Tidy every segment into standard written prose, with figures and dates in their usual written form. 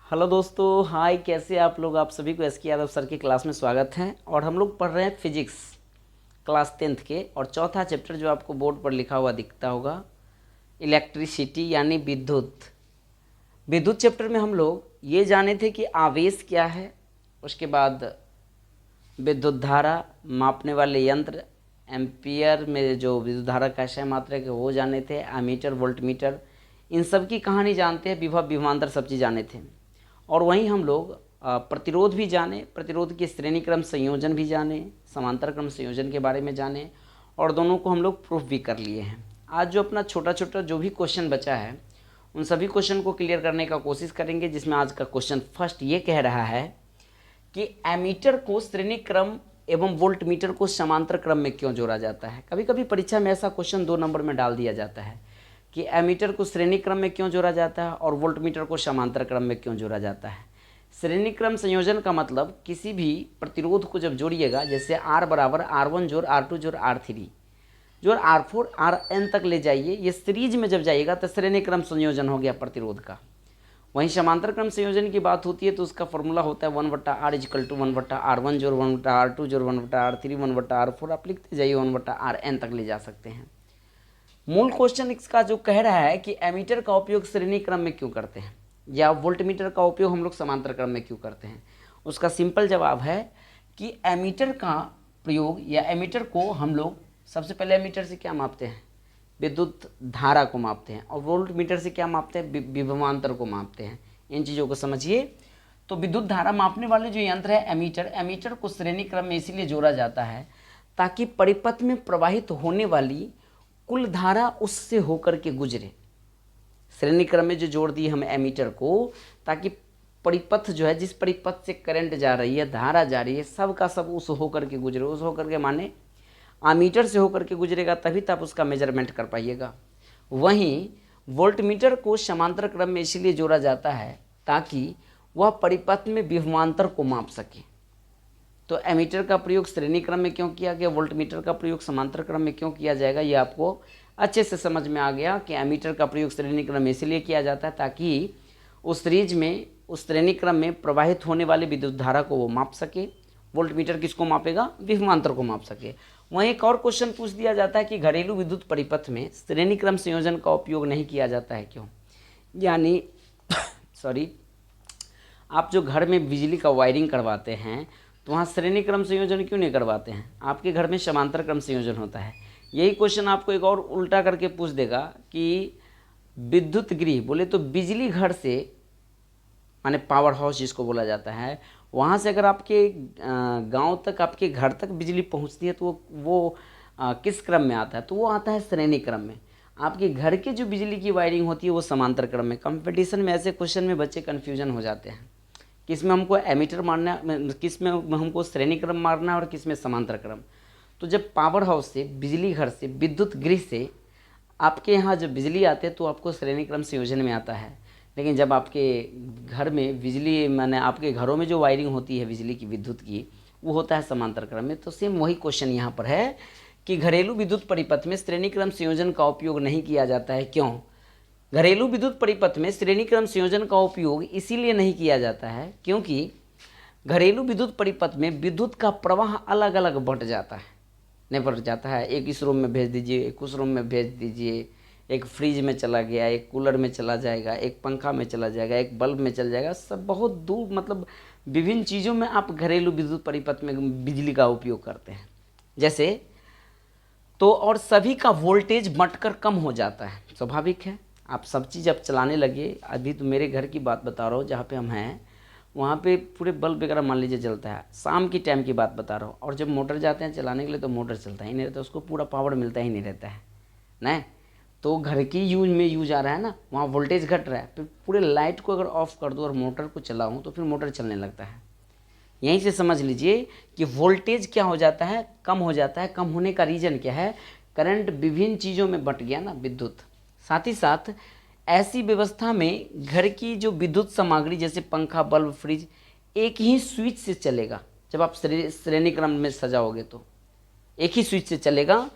Hello दोस्तों, हाय। कैसे आप लोग? आप सभी को एस के यादव सर की क्लास में स्वागत है। और हम लोग पढ़ रहे हैं फिजिक्स क्लास 10th के, और चौथा चैप्टर जो आपको बोर्ड पर लिखा हुआ दिखता होगा, इलेक्ट्रिसिटी यानी विद्युत। विद्युत चैप्टर में हम लोग ये जाने थे कि आवेश क्या है, उसके बाद विद्युत धारा, मापने वाले यंत्र, एम्पियर में जो विद्युत धारा कैसे मात्रा के वो जाने थे, एमीटर, वोल्टमीटर, इन सब की कहानी जानते हैं, विभव विभवांतर सब चीज़ जाने थे। और वहीं हम लोग प्रतिरोध भी जाने, प्रतिरोध के श्रेणी क्रम संयोजन भी जाने, समांतर क्रम संयोजन के बारे में जाने, और दोनों को हम लोग प्रूफ भी कर लिए हैं। आज जो अपना छोटा छोटा जो भी क्वेश्चन बचा है उन सभी क्वेश्चन को क्लियर करने का कोशिश करेंगे, जिसमें आज का क्वेश्चन फर्स्ट ये कह रहा है कि एमीटर को श्रेणी क्रम एवं वोल्ट मीटर को समांतर क्रम में क्यों जोड़ा जाता है। कभी कभी परीक्षा में ऐसा क्वेश्चन 2 नंबर में डाल दिया जाता है कि एमीटर को श्रेणी क्रम में क्यों जोड़ा जाता है और वोल्ट मीटर को समांतर क्रम में क्यों जोड़ा जाता है। श्रेणी क्रम संयोजन का मतलब किसी भी प्रतिरोध को जब जोड़िएगा, जैसे R बराबर R1 जोड़ R2 जोड़ R3 जोड़ R4 Rn तक ले जाइए, ये सीरीज में जब जाइएगा तो श्रेणी क्रम संयोजन हो गया प्रतिरोध का। वहीं समांतर क्रम संयोजन की बात होती है तो उसका फॉर्मूला होता है 1/R इक्वल टू 1/R1 जोड़ 1/R2 जोड़ 1/R3 1/R4, आप लिखते जाइए 1/Rn तक ले जा सकते हैं। मूल क्वेश्चन इसका जो कह रहा है कि एमीटर का उपयोग श्रेणी क्रम में क्यों करते हैं या वोल्टमीटर का उपयोग हम लोग समांतर क्रम में क्यों करते हैं। उसका सिंपल जवाब है कि एमीटर का प्रयोग या एमीटर को हम लोग सबसे पहले एमीटर से क्या मापते हैं, विद्युत धारा को मापते हैं, और वोल्टमीटर से क्या मापते हैं, विभवांतर को मापते हैं। इन चीज़ों को समझिए। तो विद्युत धारा मापने वाले जो यंत्र है एमीटर, एमीटर को श्रेणी क्रम में इसीलिए जोड़ा जाता है ताकि परिपथ में प्रवाहित होने वाली कुल धारा उससे होकर के गुजरे। श्रेणी क्रम में जो जोड़ दिए हम एमीटर को, ताकि परिपथ जो है, जिस परिपथ से करंट जा रही है, धारा जा रही है, सब का सब उस होकर के गुजरे। उस होकर के माने आमीटर से होकर के गुजरेगा, तभी तो आप उसका मेजरमेंट कर पाइएगा। वहीं वोल्टमीटर को समांतर क्रम में इसीलिए जोड़ा जाता है ताकि वह परिपथ में विभवांतर को माप सके। तो एमीटर का प्रयोग श्रेणी क्रम में क्यों किया गया, वोल्टमीटर का प्रयोग समांतर क्रम में क्यों किया जाएगा, ये आपको अच्छे से समझ में आ गया कि एमीटर का प्रयोग श्रेणी क्रम में इसलिए किया जाता है ताकि उस सीरीज में, उस श्रेणी क्रम में प्रवाहित होने वाली विद्युत धारा को वो माप सके। वोल्टमीटर किसको मापेगा, विभवांतर को माप सके। वहीं एक और क्वेश्चन पूछ दिया जाता है कि घरेलू विद्युत परिपथ में श्रेणी क्रम संयोजन का उपयोग नहीं किया जाता है क्यों। यानी सॉरी, आप जो घर में बिजली का वायरिंग करवाते हैं तो वहाँ श्रेणी क्रम संयोजन क्यों नहीं करवाते हैं, आपके घर में समांतर क्रम संयोजन होता है। यही क्वेश्चन आपको एक और उल्टा करके पूछ देगा कि विद्युत गृह, बोले तो बिजली घर से, माने पावर हाउस जिसको बोला जाता है, वहाँ से अगर आपके गांव तक, आपके घर तक बिजली पहुँचती है तो वो किस क्रम में आता है, तो वो आता है श्रेणी क्रम में। आपके घर के जो बिजली की वायरिंग होती है वो समांतर क्रम में। कंपटीशन में ऐसे क्वेश्चन में बच्चे कन्फ्यूजन हो जाते हैं, किस में हमको एमीटर मारना है, किस में हमको श्रेणी क्रम मारना है और किस में समांतर क्रम। तो जब पावर हाउस से, बिजली घर से, विद्युत गृह से आपके यहाँ जब बिजली आते हैं तो आपको श्रेणी क्रम संयोजन में आता है। लेकिन जब आपके घर में बिजली, माने आपके घरों में जो वायरिंग होती है बिजली की, विद्युत की, वो होता है समांतर क्रम में। तो सेम वही क्वेश्चन यहाँ पर है कि घरेलू विद्युत परिपथ में श्रेणी क्रम संयोजन का उपयोग नहीं किया जाता है क्यों। घरेलू विद्युत परिपथ में श्रेणी क्रम संयोजन का उपयोग इसीलिए नहीं किया जाता है क्योंकि घरेलू विद्युत परिपथ में विद्युत का प्रवाह अलग अलग बंट जाता है, नहीं बंट जाता है। एक इस रूम में भेज दीजिए, एक उस रूम में भेज दीजिए, एक फ्रिज में चला गया, एक कूलर में चला जाएगा, एक पंखा में चला जाएगा, एक बल्ब में चल जाएगा, सब बहुत दूर, मतलब विभिन्न चीज़ों में आप घरेलू विद्युत परिपथ में बिजली का उपयोग करते हैं। जैसे तो और सभी का वोल्टेज बंटकर कम हो जाता है, स्वाभाविक है। आप सब चीज़ अब चलाने लगे, अभी तो मेरे घर की बात बता रहा हूँ जहाँ पे हम हैं, वहाँ पे पूरे बल्ब वगैरह मान लीजिए जलता है, शाम की टाइम की बात बता रहा हूँ। और जब मोटर जाते हैं चलाने के लिए तो मोटर चलता ही नहीं रहता, उसको पूरा पावर मिलता ही नहीं रहता है ना। तो घर की यूज आ रहा है ना, वहाँ वोल्टेज घट रहा है, फिर पूरे लाइट को अगर ऑफ कर दो और मोटर को चलाऊँ तो फिर मोटर चलने लगता है। यहीं से समझ लीजिए कि वोल्टेज क्या हो जाता है, कम हो जाता है। कम होने का रीज़न क्या है, करंट विभिन्न चीज़ों में बंट गया ना, विद्युत। साथ ही साथ ऐसी व्यवस्था में घर की जो विद्युत सामग्री जैसे पंखा, बल्ब, फ्रिज एक ही स्विच से चलेगा। जब आप श्रेणी क्रम में सजाओगे तो एक ही स्विच से चलेगा,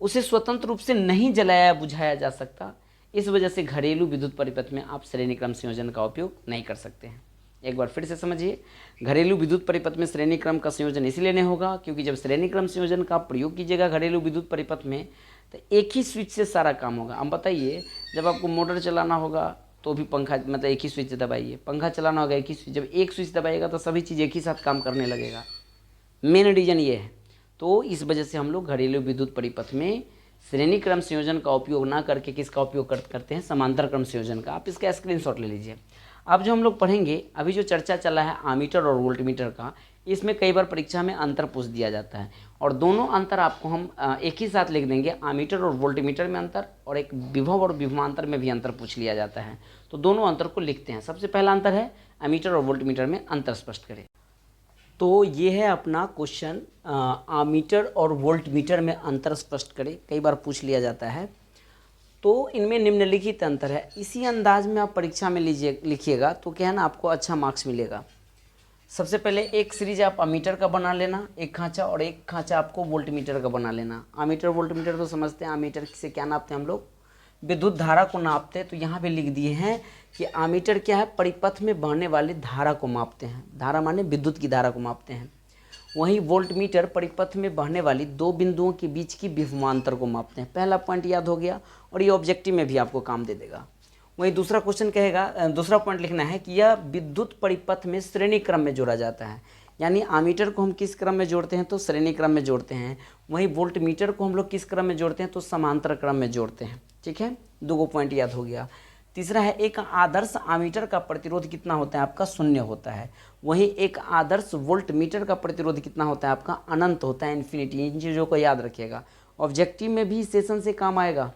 उसे स्वतंत्र रूप से नहीं जलाया बुझाया जा सकता। इस वजह से घरेलू विद्युत परिपथ में आप श्रेणी क्रम संयोजन का उपयोग नहीं कर सकते हैं। एक बार फिर से समझिए, घरेलू विद्युत परिपथ में श्रेणी क्रम का संयोजन इसलिए नहीं होगा क्योंकि जब श्रेणी क्रम संयोजन का प्रयोग कीजिएगा घरेलू विद्युत परिपथ में तो एक ही स्विच से सारा काम होगा। अब बताइए, जब आपको मोटर चलाना होगा तो भी पंखा मतलब एक ही स्विच दबाइए, पंखा चलाना होगा एक ही स्विच, जब एक स्विच दबाइएगा तो सभी चीज़ एक ही साथ काम करने लगेगा। मेन रीज़न ये है। तो इस वजह से हम लोग घरेलू विद्युत परिपथ में श्रेणी क्रम संयोजन का उपयोग ना करके किसका उपयोग करते हैं, समांतर क्रम संयोजन का। आप इसका स्क्रीनशॉट ले लीजिए। अब जो हम लोग पढ़ेंगे, अभी जो चर्चा चला है आमीटर और वोल्टमीटर का, इसमें कई बार परीक्षा में अंतर पूछ दिया जाता है और दोनों अंतर आपको हम एक ही साथ लिख देंगे। आमीटर और वोल्टमीटर में अंतर और एक विभव और विभवांतर में भी अंतर पूछ लिया जाता है, तो दोनों अंतर को लिखते हैं। सबसे पहला अंतर है आमीटर और वोल्टमीटर में अंतर स्पष्ट करें। तो ये है अपना क्वेश्चन, आमीटर और वोल्टमीटर में अंतर स्पष्ट करें, कई बार पूछ लिया जाता है। तो इनमें निम्नलिखित अंतर है, इसी अंदाज में आप परीक्षा में लिखिएगा तो क्या है ना, आपको अच्छा मार्क्स मिलेगा। सबसे पहले एक सीरीज आप अमीटर का बना लेना, एक खांचा, और एक खांचा आपको वोल्टमीटर का बना लेना। अमीटर वोल्टमीटर तो समझते हैं, अमीटर से क्या नापते हैं हम लोग, विद्युत धारा को नापते हैं। तो यहाँ पे लिख दिए हैं कि अमीटर क्या है, परिपथ में बहने वाली धारा को मापते हैं, धारा माने विद्युत की धारा को मापते हैं। वहीं वोल्टमीटर परिपथ में बहने वाली दो बिंदुओं के बीच की विभवांतर को मापते हैं। पहला पॉइंट याद हो गया और ये ऑब्जेक्टिव में भी आपको काम दे देगा। वहीं दूसरा क्वेश्चन कहेगा, दूसरा पॉइंट लिखना है कि यह विद्युत परिपथ में श्रेणी क्रम में जोड़ा जाता है। यानी अमीटर को हम किस क्रम में जोड़ते हैं, तो श्रेणी क्रम में जोड़ते हैं। वहीं वोल्टमीटर को हम लोग किस क्रम में जोड़ते हैं, तो समांतर क्रम में जोड़ते हैं। ठीक है, दो पॉइंट याद हो गया। तीसरा है, एक आदर्श अमीटर का प्रतिरोध कितना होता है, आपका 0 होता है। वहीं एक आदर्श वोल्टमीटर का प्रतिरोध कितना होता है, आपका अनंत होता है, इन्फिनिटी। इन चीज़ों को याद रखिएगा, ऑब्जेक्टिव में भी सेशन से काम आएगा।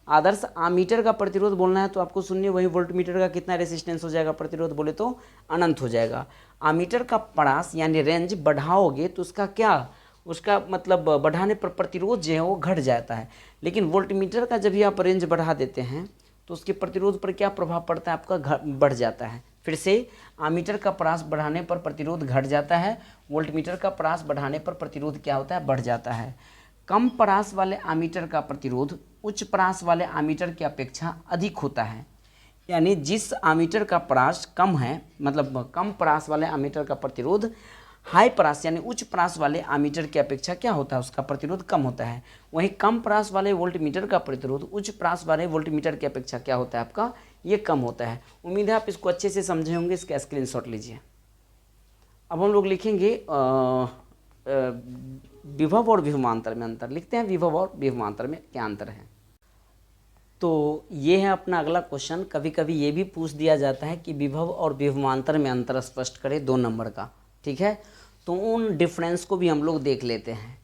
आदर्श अमीटर का प्रतिरोध बोलना है तो आपको 0, वही वोल्टमीटर का कितना रेसिस्टेंस हो जाएगा, प्रतिरोध बोले तो अनंत हो जाएगा। अमीटर का परास यानी रेंज बढ़ाओगे तो उसका क्या, उसका मतलब बढ़ाने पर प्रतिरोध जो है वो घट जाता है। लेकिन वोल्टमीटर का जब भी आप रेंज बढ़ा देते हैं तो उसके प्रतिरोध पर क्या प्रभाव पड़ता है, आपका बढ़ जाता है। फिर से, अमीटर का परास बढ़ाने पर प्रतिरोध घट जाता है, वोल्टमीटर का परास बढ़ाने पर प्रतिरोध क्या होता है, बढ़ जाता है। कम परास वाले अमीटर का प्रतिरोध उच्च परास वाले अमीटर की अपेक्षा अधिक होता है। यानी जिस अमीटर का परास कम है, मतलब कम परास वाले अमीटर का प्रतिरोध हाई परास यानी उच्च परास वाले अमीटर की अपेक्षा क्या होता है, उसका प्रतिरोध कम होता है। वहीं कम परास वाले वोल्टमीटर का प्रतिरोध उच्च परास वाले वोल्टमीटर की अपेक्षा क्या होता है, आपका ये कम होता है। उम्मीद है आप इसको अच्छे से समझे होंगे, इसका स्क्रीनशॉट लीजिए। अब हम लोग लिखेंगे विभव और विभवांतर में अंतर। लिखते हैं विभव और विभवांतर में क्या अंतर है। तो ये है अपना अगला क्वेश्चन। कभी कभी ये भी पूछ दिया जाता है कि विभव और विभवांतर में अंतर स्पष्ट करें 2 नंबर का। ठीक है, तो उन डिफरेंस को भी हम लोग देख लेते हैं।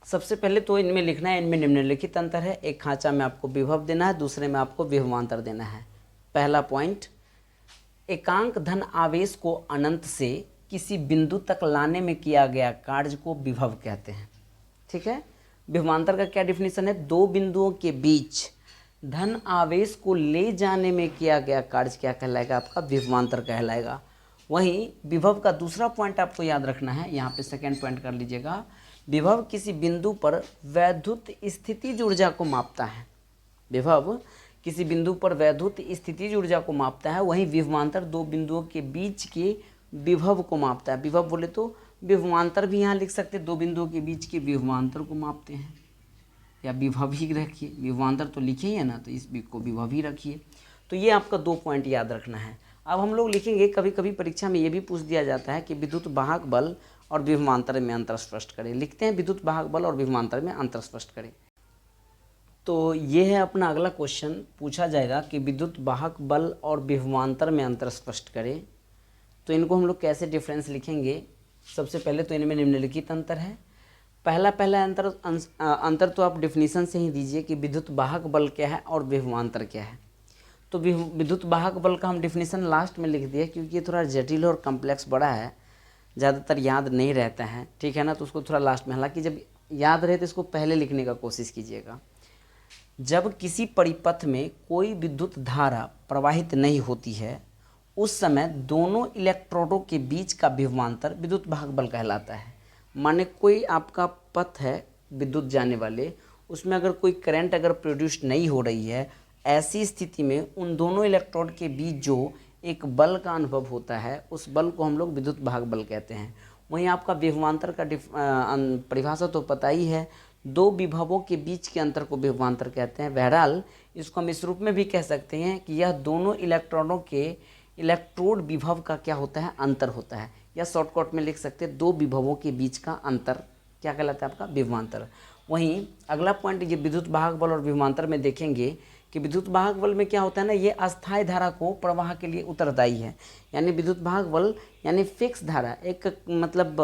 सबसे पहले तो इनमें लिखना है, इनमें निम्नलिखित अंतर है। एक खांचा में आपको विभव देना है, दूसरे में आपको विभवांतर देना है। पहला पॉइंट, एकांक धन आवेश को अनंत से किसी बिंदु तक लाने में किया गया कार्य को विभव कहते हैं। ठीक है, विभवांतर का क्या डिफिनीशन है, दो बिंदुओं के बीच धन आवेश को ले जाने में किया गया कार्य क्या कहलाएगा, आपका विभवांतर कहलाएगा। वहीं विभव का दूसरा पॉइंट आपको याद रखना है, यहाँ पे सेकेंड पॉइंट कर लीजिएगा। विभव किसी बिंदु पर वैद्युत स्थितिज ऊर्जा को मापता है। विभव किसी बिंदु पर वैद्युत स्थितिज ऊर्जा को मापता है। वहीं विभवांतर दो बिंदुओं के बीच के विभव को मापता है। विभव बोले तो विभवांतर भी यहाँ लिख सकते हैं, दो बिंदुओं के बीच के विभवांतर को मापते हैं, या विभव ही रखिए, विभवांतर तो लिखे ही है ना, तो इस को विभव ही रखिए। तो ये आपका 2 पॉइंट याद रखना है। अब हम लोग लिखेंगे, कभी कभी परीक्षा में ये भी पूछ दिया जाता है कि विद्युत वाहक बल और विभवांतर में अंतर स्पष्ट करें। लिखते हैं विद्युत वाहक बल और विभवांतर में अंतर स्पष्ट करें। तो ये है अपना अगला क्वेश्चन, पूछा जाएगा कि विद्युत वाहक बल और विभवांतर में अंतर स्पष्ट करें। तो इनको हम लोग कैसे डिफरेंस लिखेंगे। सबसे पहले तो इनमें निम्नलिखित अंतर है। पहला अंतर तो आप डिफिनीशन से ही दीजिए कि विद्युत वाहक बल क्या है और विभवांतर क्या है। तो विद्युत वाहक बल का हम डिफिनीशन लास्ट में लिख दिए, क्योंकि ये थोड़ा जटिल और कम्प्लेक्स बड़ा है, ज़्यादातर याद नहीं रहता है। ठीक है ना, तो उसको थोड़ा लास्ट में, हालांकि जब याद रहे तो इसको पहले लिखने का कोशिश कीजिएगा। जब किसी परिपथ में कोई विद्युत धारा प्रवाहित नहीं होती है, उस समय दोनों इलेक्ट्रोडों के बीच का विभवांतर विद्युत वाहक बल कहलाता है। माने कोई आपका पथ है विद्युत जाने वाले, उसमें अगर कोई करंट अगर प्रोड्यूस नहीं हो रही है, ऐसी स्थिति में उन दोनों इलेक्ट्रोड के बीच जो एक बल का अनुभव होता है, उस बल को हम लोग विद्युत भाग बल कहते हैं। वहीं आपका विभवांतर का परिभाषा तो पता ही है, दो विभवों के बीच के अंतर को विभवांतर कहते हैं। बहरहाल इसको हम इस रूप में भी कह सकते हैं कि यह दोनों इलेक्ट्रॉनों के इलेक्ट्रोड विभव का क्या होता है, अंतर होता है, या शॉर्टकट में लिख सकते हैं दो विभवों के बीच का अंतर क्या कहलाता है, आपका विभवांतर। वहीं अगला पॉइंट ये विद्युत वाहक बल और विभवांतर में देखेंगे कि विद्युत वाहक बल में क्या होता है ना, ये अस्थायी धारा को प्रवाह के लिए उत्तरदायी है। यानी विद्युत वाहक बल यानी फिक्स धारा, एक मतलब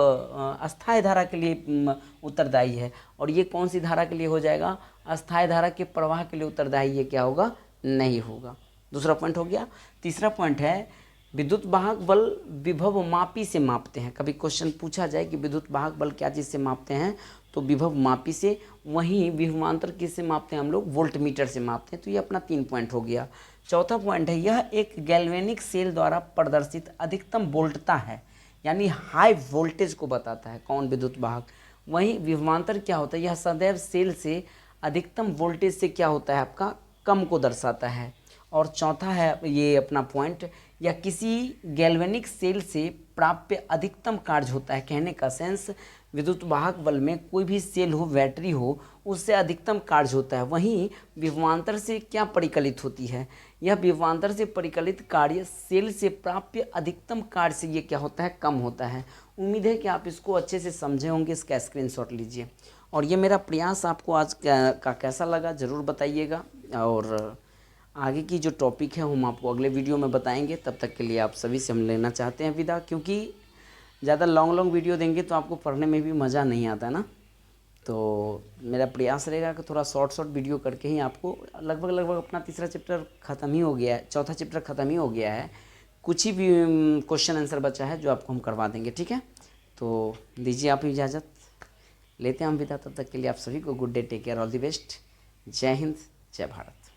अस्थायी धारा के लिए उत्तरदायी है। और ये कौन सी धारा के लिए हो जाएगा, अस्थायी धारा के प्रवाह के लिए उत्तरदायी ये क्या होगा, नहीं होगा। दूसरा पॉइंट हो गया। तीसरा पॉइंट है विद्युत वाहक बल विभव मापी से मापते हैं। कभी क्वेश्चन पूछा जाए कि विद्युत वाहक बल क्या चीज़ से मापते हैं, तो विभव मापी से। वहीं विभवांतर किससे मापते हैं हम लोग, वोल्टमीटर से मापते हैं। तो ये अपना 3 पॉइंट हो गया। चौथा पॉइंट है यह एक गैल्वेनिक सेल द्वारा प्रदर्शित अधिकतम वोल्टता है, यानी हाई वोल्टेज को बताता है कौन, विद्युत वाहक। वहीं विभवांतर क्या होता है, यह सदैव सेल से अधिकतम वोल्टेज से क्या होता है, आपका कम को दर्शाता है। और चौथा है ये अपना पॉइंट, या किसी गैल्वेनिक सेल से प्राप्य अधिकतम कार्य होता है। कहने का सेंस विद्युत वाहक बल में कोई भी सेल हो, बैटरी हो, उससे अधिकतम कार्य होता है। वहीं विभवांतर से क्या परिकलित होती है, यह विभवांतर से परिकलित कार्य सेल से प्राप्य अधिकतम कार्य से ये क्या होता है, कम होता है। उम्मीद है कि आप इसको अच्छे से समझे होंगे, इसका स्क्रीनशॉट लीजिए। और ये मेरा प्रयास आपको आज का कैसा लगा ज़रूर बताइएगा। और आगे की जो टॉपिक है हम आपको अगले वीडियो में बताएंगे। तब तक के लिए आप सभी से हम लेना चाहते हैं विदा, क्योंकि ज़्यादा लॉन्ग वीडियो देंगे तो आपको पढ़ने में भी मज़ा नहीं आता ना। तो मेरा प्रयास रहेगा कि थोड़ा शॉर्ट वीडियो करके ही आपको लगभग अपना तीसरा चैप्टर ख़त्म ही हो गया है, चौथा चैप्टर ख़त्म ही हो गया है। कुछ ही भी क्वेश्चन आंसर बचा है जो आपको हम करवा देंगे, ठीक है। तो दीजिए आप इजाज़त, लेते हैं हम विदा। तब तक के लिए आप सभी को good day, take care, all the best. जय हिंद, जय भारत।